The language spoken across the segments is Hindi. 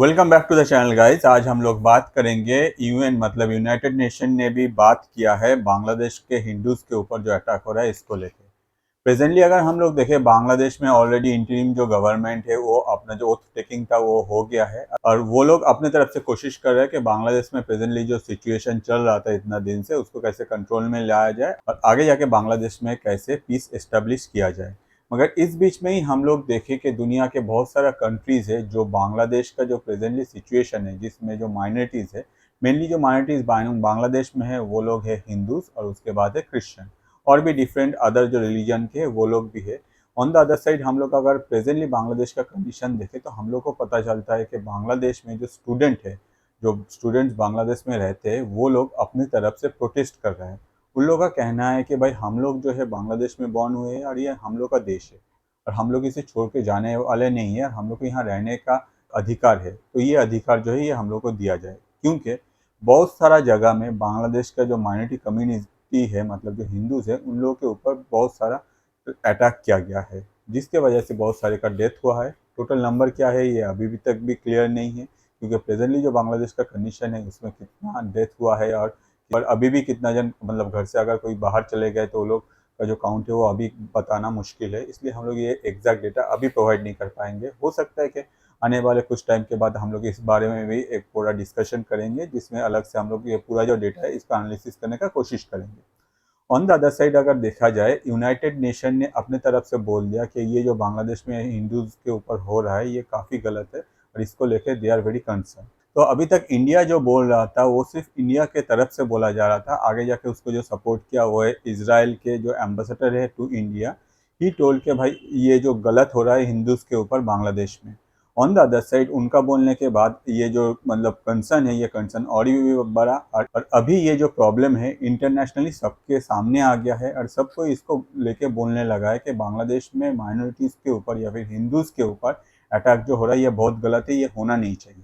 Welcome back to the channel guys. आज हम लोग बात करेंगे यूएन मतलब यूनाइटेड नेशन ने भी बात किया है बांग्लादेश के हिंदूज के ऊपर जो अटैक हो रहा है इसको लेके। प्रेजेंटली अगर हम लोग देखें बांग्लादेश में ऑलरेडी इंटरिम जो गवर्नमेंट है वो अपना जो ओथ टेकिंग था वो हो गया है और वो लोग अपने तरफ से कोशिश कर रहे हैं कि बांग्लादेश में प्रेजेंटली जो सिचुएशन चल रहा था इतना दिन से उसको कैसे कंट्रोल में लाया जाए और आगे जाके बांग्लादेश में कैसे पीस एस्टेब्लिश किया जाए। मगर इस बीच में ही हम लोग देखें कि दुनिया के बहुत सारा कंट्रीज़ है जो बांग्लादेश का जो प्रेजेंटली सिचुएशन है जिसमें जो माइनॉरिटीज़ है, मेनली जो माइनॉरिटीज़ बांग्लादेश में है वो लोग है हिंदूज और उसके बाद है क्रिश्चियन और भी डिफरेंट अदर जो रिलीजन के वो लोग भी है। ऑन द अदर साइड हम लोग अगर प्रेजेंटली बांग्लादेश का कंडीशन देखें तो हम लोग को पता चलता है कि बांग्लादेश में जो स्टूडेंट है, जो स्टूडेंट्स बांग्लादेश में रहते हैं वो लोग अपनी तरफ से प्रोटेस्ट कर रहे हैं। उन लोगों का कहना है कि भाई हम लोग जो है बांग्लादेश में बॉर्न हुए हैं और ये हम लोग का देश है और हम लोग इसे छोड़ के जाने वाले नहीं है और हम लोग को यहाँ रहने का अधिकार है। तो ये अधिकार जो है ये हम लोग को दिया जाए, क्योंकि बहुत सारा जगह में बांग्लादेश का जो माइनॉरिटी कम्युनिटी है मतलब जो हिंदूज है उन लोगों के ऊपर बहुत सारा अटैक किया गया है जिसके वजह से बहुत सारे का डेथ हुआ है। टोटल नंबर क्या है ये अभी भी तक भी क्लियर नहीं है, क्योंकि प्रेजेंटली जो बांग्लादेश का कंडीशन है उसमें कितना डेथ हुआ है और अभी भी कितना जन मतलब घर से अगर कोई बाहर चले गए तो वो लोग का जो काउंट है वो अभी बताना मुश्किल है, इसलिए हम लोग ये एग्जैक्ट डेटा अभी प्रोवाइड नहीं कर पाएंगे। हो सकता है कि आने वाले कुछ टाइम के बाद हम लोग इस बारे में भी एक पूरा डिस्कशन करेंगे जिसमें अलग से हम लोग ये पूरा जो डेटा है इसका एनालिसिस करने का कोशिश करेंगे। ऑन द अदर साइड अगर देखा जाए यूनाइटेड नेशन ने अपने तरफ से बोल दिया कि ये जो बांग्लादेश में हिंदूज के ऊपर हो रहा है ये काफ़ी गलत है और इसको लेकर दे आर वेरी कंसर्न। तो अभी तक इंडिया जो बोल रहा था वो सिर्फ इंडिया के तरफ से बोला जा रहा था, आगे जाके उसको जो सपोर्ट किया वो है इसराइल के जो एम्बेसडर है टू इंडिया। ही टोल्ड के भाई ये जो गलत हो रहा है हिंदूज के ऊपर बांग्लादेश में। ऑन द अदर साइड उनका बोलने के बाद ये जो मतलब कंसर्न है ये कंसर्न और भी बड़ा और अभी ये जो प्रॉब्लम है इंटरनेशनली सबके सामने आ गया है और सबको इसको लेके बोलने लगा है कि बांग्लादेश में माइनॉरिटीज़ के ऊपर या फिर हिंदूज़ के ऊपर अटैक जो हो रहा है ये बहुत गलत है, ये होना नहीं चाहिए।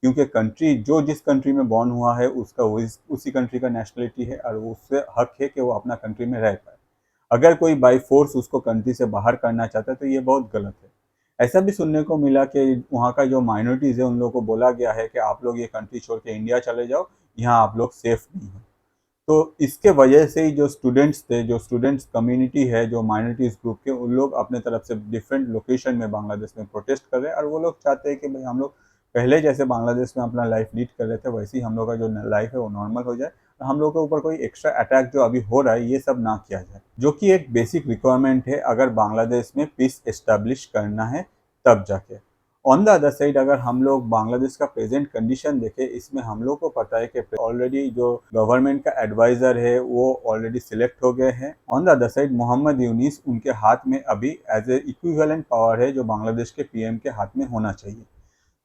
क्योंकि कंट्री जो जिस कंट्री में बॉर्न हुआ है उसका उसी कंट्री का नेशनलिटी है और उससे हक है कि वो अपना कंट्री में रह पाए। अगर कोई बाई फोर्स उसको कंट्री से बाहर करना चाहता है तो ये बहुत गलत है। ऐसा भी सुनने को मिला कि वहाँ का जो माइनॉरिटीज़ है उन लोगों को बोला गया है कि आप लोग ये कंट्री छोड़ के इंडिया चले जाओ, यहाँ आप लोग सेफ नहीं हो। तो इसके वजह से ही जो स्टूडेंट्स थे, जो स्टूडेंट्स कम्युनिटी है जो माइनॉरिटीज़ ग्रुप के, उन लोग अपने तरफ से डिफरेंट लोकेशन में बांग्लादेश में प्रोटेस्ट कर रहे हैं और वो लोग चाहते हैं कि भाई हम लोग पहले जैसे बांग्लादेश में अपना लाइफ लीड कर रहे थे वैसे ही हम लोग का जो लाइफ है वो नॉर्मल हो जाए और हम लोग के ऊपर कोई एक्स्ट्रा अटैक जो अभी हो रहा है ये सब ना किया जाए, जो कि एक बेसिक रिक्वायरमेंट है अगर बांग्लादेश में पीस एस्टेब्लिश करना है तब जाके। ऑन द अदर साइड अगर हम लोग बांग्लादेश का प्रेजेंट कंडीशन देखें इसमें हम लोग को पता है कि ऑलरेडी जो गवर्नमेंट का एडवाइज़र है वो ऑलरेडी सिलेक्ट हो गए हैं। On the other side Mohammad Younis उनके हाथ में अभी एज ए इक्विवेलेंट पावर है जो बांग्लादेश के पीएम के हाथ में होना चाहिए।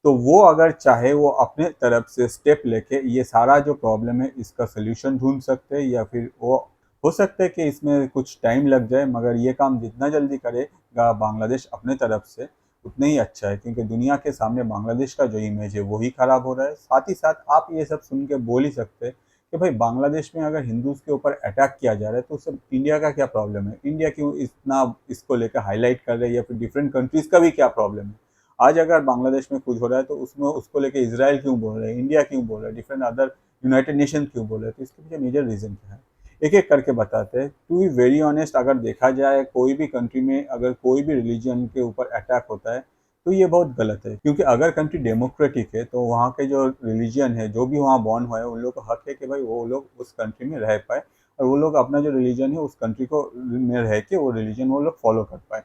तो वो अगर चाहे वो अपने तरफ से स्टेप लेके ये सारा जो प्रॉब्लम है इसका सोल्यूशन ढूंढ सकते हैं या फिर वो हो सकता है कि इसमें कुछ टाइम लग जाए, मगर ये काम जितना जल्दी करेगा बांग्लादेश अपने तरफ से उतना ही अच्छा है, क्योंकि दुनिया के सामने बांग्लादेश का जो इमेज है वही ख़राब हो रहा है। साथ ही साथ आप ये सब सुन के बोल ही सकते हैं कि भाई बांग्लादेश में अगर हिंदूज़ के ऊपर अटैक किया जा रहा है तो सब इंडिया का क्या प्रॉब्लम है, इंडिया क्यों इतना इसको लेकर हाईलाइट कर रहे हैं या फिर डिफरेंट कंट्रीज़ का भी क्या प्रॉब्लम है। आज अगर बांग्लादेश में कुछ हो रहा है तो उसमें उसको लेके इसराइल क्यों बोल रहे हैं, इंडिया क्यों बोल रहा है, डिफरेंट अदर यूनाइटेड नेशन क्यों बोल रहे हैं, तो इसके पीछे मेजर रीज़न क्या है एक एक करके बताते हैं। टू बी वेरी ऑनेस्ट अगर देखा जाए कोई भी कंट्री में अगर कोई भी रिलीजन के ऊपर अटैक होता है तो ये बहुत गलत है, क्योंकि अगर कंट्री डेमोक्रेटिक है तो वहाँ के जो रिलीजन है जो भी वहाँ बॉर्न हुआ है उन लोगों को हक है कि भाई वो लोग उस कंट्री में रह पाए और वो लोग अपना जो रिलीजन है उस कंट्री को में रह के वो रिलीजन वो लोग फॉलो कर पाए।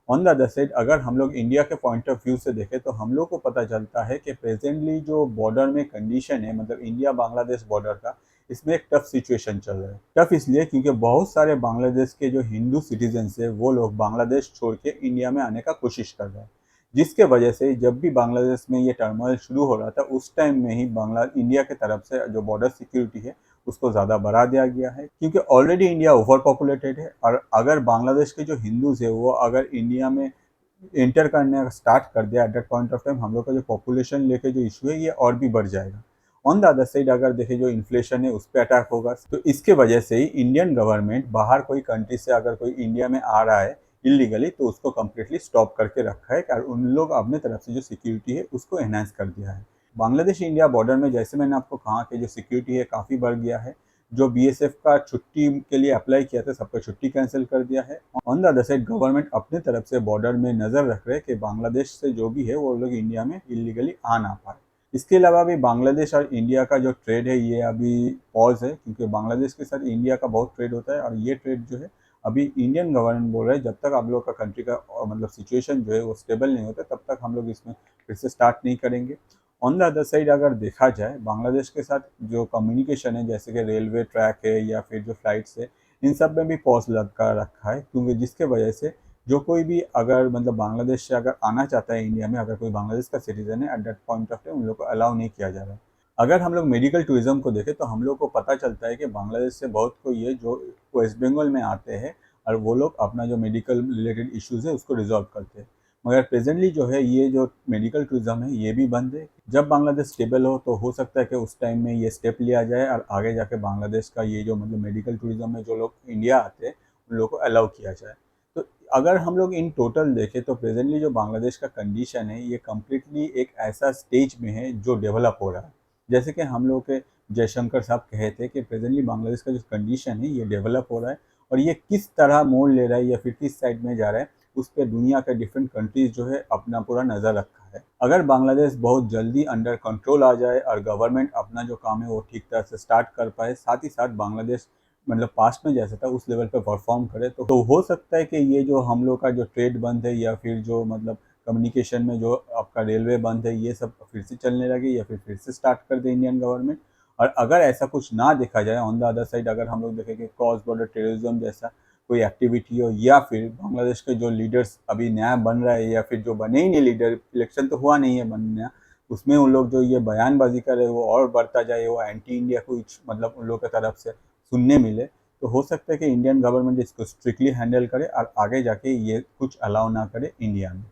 ऑन द अदर साइड अगर हम लोग इंडिया के पॉइंट ऑफ व्यू से देखें तो हम लोग को पता चलता है कि प्रेजेंटली जो बॉर्डर में कंडीशन है मतलब इंडिया बांग्लादेश बॉर्डर का, इसमें एक टफ सिचुएशन चल रहा है। टफ इसलिए क्योंकि बहुत सारे बांग्लादेश के जो हिंदू सिटीजन्स है वो लोग बांग्लादेश छोड़ के इंडिया में आने का कोशिश कर रहे हैं, जिसके वजह से जब भी बांग्लादेश में ये टर्मोइल शुरू हो रहा था उस टाइम में ही इंडिया की तरफ से जो बॉर्डर सिक्योरिटी है उसको ज़्यादा बढ़ा दिया गया है, क्योंकि ऑलरेडी इंडिया ओवर पॉपुलेटेड है और अगर बांग्लादेश के जो हिंदूज़ है वो अगर इंडिया में इंटर करने का स्टार्ट कर दिया at that point of time हम लोग का जो पॉपुलेशन लेके जो इशू है ये और भी बढ़ जाएगा। ऑन द अदर साइड अगर देखें जो इन्फ्लेशन है उस पर अटैक होगा, तो इसके वजह से ही इंडियन गवर्नमेंट बाहर कोई कंट्री से अगर कोई इंडिया में आ रहा है इलीगली, तो उसको कम्प्लीटली स्टॉप करके रखा है और उन लोग अपने तरफ से जो सिक्योरिटी है उसको एनहांस कर दिया है। बांग्लादेश इंडिया बॉर्डर में जैसे मैंने आपको कहा कि जो सिक्योरिटी है काफ़ी बढ़ गया है। जो बीएसएफ का छुट्टी के लिए अप्लाई किया था सबका छुट्टी कैंसिल कर दिया है। On the other side government अपने तरफ से बॉर्डर में नज़र रख रहे हैं कि बांग्लादेश से जो भी है वो लोग इंडिया में इलीगली आ ना पाए। इसके अलावा भी बांग्लादेश और इंडिया का जो ट्रेड है ये अभी पॉज है, क्योंकि बांग्लादेश के साथ इंडिया का बहुत ट्रेड होता है और ये ट्रेड जो है अभी इंडियन गवर्नमेंट बोल रहा है जब तक आप लोग का कंट्री का मतलब सिचुएशन जो है वो स्टेबल नहीं होता तब तक हम लोग इसमें फिर से स्टार्ट नहीं करेंगे। ऑन द अदर साइड अगर देखा जाए बांग्लादेश के साथ जो कम्युनिकेशन है जैसे कि रेलवे ट्रैक है या फिर जो फ्लाइट्स है इन सब में भी पॉज लग कर रखा है, क्योंकि जिसके वजह से जो कोई भी अगर मतलब बांग्लादेश से अगर आना चाहता है इंडिया में, अगर कोई बांग्लादेश का सिटीजन है at that point of time उन लोग को अलाउ नहीं किया जा रहा है। अगर हम लोग मेडिकल टूरिज्म को देखें तो हम लोग को पता चलता है कि बांग्लादेश से बहुत कोई है जो वेस्ट बंगाल में आते हैं और वो लोग अपना जो मेडिकल रिलेटेड इश्यूज़ है उसको रिजॉल्व करते हैं। मगर प्रेजेंटली जो है ये जो मेडिकल टूरिज्म है ये भी बंद है। जब बांग्लादेश स्टेबल हो सकता है कि उस टाइम में ये स्टेप लिया जाए और आगे जाके बांग्लादेश का ये जो मतलब मेडिकल टूरिज्म में जो लोग इंडिया आते हैं उन लोगों को अलाउ किया जाए। तो अगर हम लोग इन टोटल देखें तो प्रेजेंटली जो बांग्लादेश का कंडीशन है ये कम्प्लीटली एक ऐसा स्टेज में है जो डेवलप हो रहा है। जैसे कि हम लोग के जयशंकर साहब कहे थे कि प्रेजेंटली बांग्लादेश का जो कंडीशन है ये डेवलप हो रहा है और ये किस तरह मोड़ ले रहा है या फिर किस साइड में जा रहा है उस पर दुनिया के डिफरेंट कंट्रीज जो है अपना पूरा नज़र रखा है। अगर बांग्लादेश बहुत जल्दी अंडर कंट्रोल आ जाए और गवर्नमेंट अपना जो काम है वो ठीक तरह से स्टार्ट कर पाए, साथ ही साथ बांग्लादेश मतलब पास्ट में जैसा था उस लेवल पे परफॉर्म करे तो हो सकता है कि ये जो हम लोग का जो ट्रेड बंद है या फिर जो मतलब कम्युनिकेशन में जो आपका रेलवे बंद है ये सब फिर से चलने लगे या फिर से स्टार्ट कर दे इंडियन गवर्नमेंट। और अगर ऐसा कुछ ना देखा जाए ऑन द अदर साइड अगर हम लोग देखें कि क्रॉस बॉर्डर टेररिज्म जैसा कोई एक्टिविटी हो या फिर बांग्लादेश के जो लीडर्स अभी नया बन रहा है या फिर जो बने ही नहीं लीडर, इलेक्शन तो हुआ नहीं है बनना, उसमें उन लोग जो ये बयानबाजी कर रहे हैं वो और बढ़ता जाए, वो एंटी इंडिया कुछ मतलब उन लोग की तरफ से सुनने मिले, तो हो सकता है कि इंडियन गवर्नमेंट इसको स्ट्रिक्टली हैंडल करे और आगे जाके ये कुछ अलाउ ना करे इंडिया में।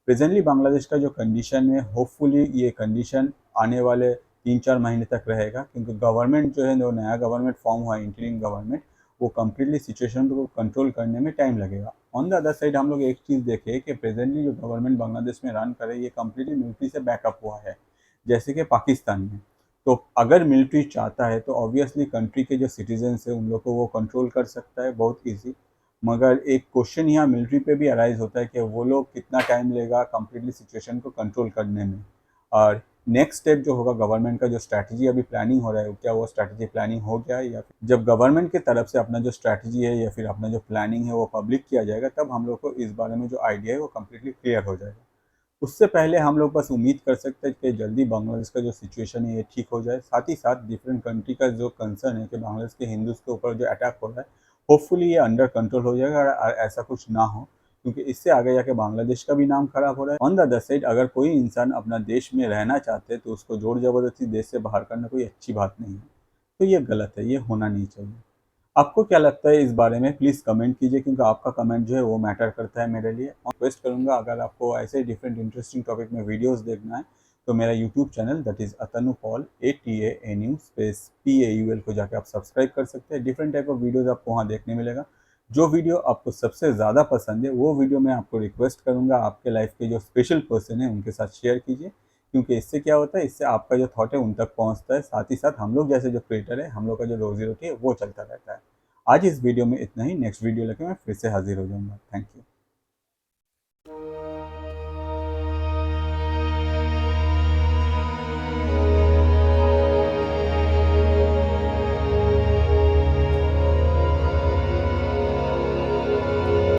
प्रेजेंटली बांग्लादेश का जो कंडीशन है होपफुली ये कंडीशन आने वाले 3-4 महीने तक रहेगा, क्योंकि गवर्नमेंट जो है जो नया गवर्नमेंट फॉर्म हुआ है इंटरिम गवर्नमेंट वो कम्प्लीटली सिचुएशन को कंट्रोल करने में टाइम लगेगा। ऑन द अदर साइड हम लोग एक चीज़ देखें कि प्रेजेंटली जो गवर्नमेंट बांग्लादेश में रन करे ये कम्प्लीटली मिलिट्री से बैकअप हुआ है, जैसे कि पाकिस्तान में। तो अगर मिलिट्री चाहता है तो ऑब्वियसली कंट्री के जो सिटीजन्स है उन लोग को वो कंट्रोल कर सकता है बहुत ईजी। मगर एक क्वेश्चन यहाँ मिलिट्री पे भी अराइज होता है कि वो लोग कितना टाइम लेगा कम्प्लीटली सिचुएशन को कंट्रोल करने में। और नेक्स्ट स्टेप जो होगा गवर्नमेंट का जो स्ट्रैटेजी अभी प्लानिंग हो रहा है क्या वो स्ट्रैटेजी प्लानिंग हो गया है या फिर जब गवर्नमेंट की तरफ से अपना जो स्ट्रैटेजी है या फिर अपना जो प्लानिंग है वो पब्लिक किया जाएगा तब हम लोग को इस बारे में जो आइडिया है वो कम्प्लीटली क्लियर हो जाएगा। उससे पहले हम लोग बस उम्मीद कर सकते हैं कि जल्दी बांग्लादेश का जो सिचुएशन है ये ठीक हो जाए, साथ ही साथ डिफरेंट कंट्री का जो कंसर्न है कि बांग्लादेश के हिंदूज़ के ऊपर जो अटैक हो रहा है होपफुली ये अंडर कंट्रोल हो जाएगा और ऐसा कुछ ना हो, क्योंकि इससे आगे जाके बांग्लादेश का भी नाम खराब हो रहा है। ऑन द अदर साइड अगर कोई इंसान अपना देश में रहना चाहते हैं तो उसको जोर जबरदस्ती देश से बाहर करना कोई अच्छी बात नहीं है, तो ये गलत है, ये होना नहीं चाहिए। आपको क्या लगता है इस बारे में प्लीज़ कमेंट कीजिए, क्योंकि आपका कमेंट जो है वो मैटर करता है मेरे लिए। और रिक्वेस्ट करूँगा अगर आपको ऐसे डिफरेंट इंटरेस्टिंग टॉपिक में वीडियोस देखना है तो मेरा YouTube channel that is Atanu Paul ATANU space PAUL को जाके आप सब्सक्राइब कर सकते हैं। डिफरेंट टाइप ऑफ वीडियोज़ आपको वहाँ देखने मिलेगा। जो वीडियो आपको सबसे ज़्यादा पसंद है वो वीडियो मैं आपको रिक्वेस्ट करूँगा आपके लाइफ के जो स्पेशल पर्सन है उनके साथ शेयर कीजिए, क्योंकि इससे क्या होता है, इससे आपका जो थॉट है उन तक पहुँचता है, साथ ही साथ हम लोग जैसे जो क्रिएटर है हम लोग का जो रोजी रोटी है वो चलता रहता है। आज इस वीडियो में इतना ही, नेक्स्ट वीडियो लेके मैं फिर से हाजिर हो जाऊंगा। Thank you.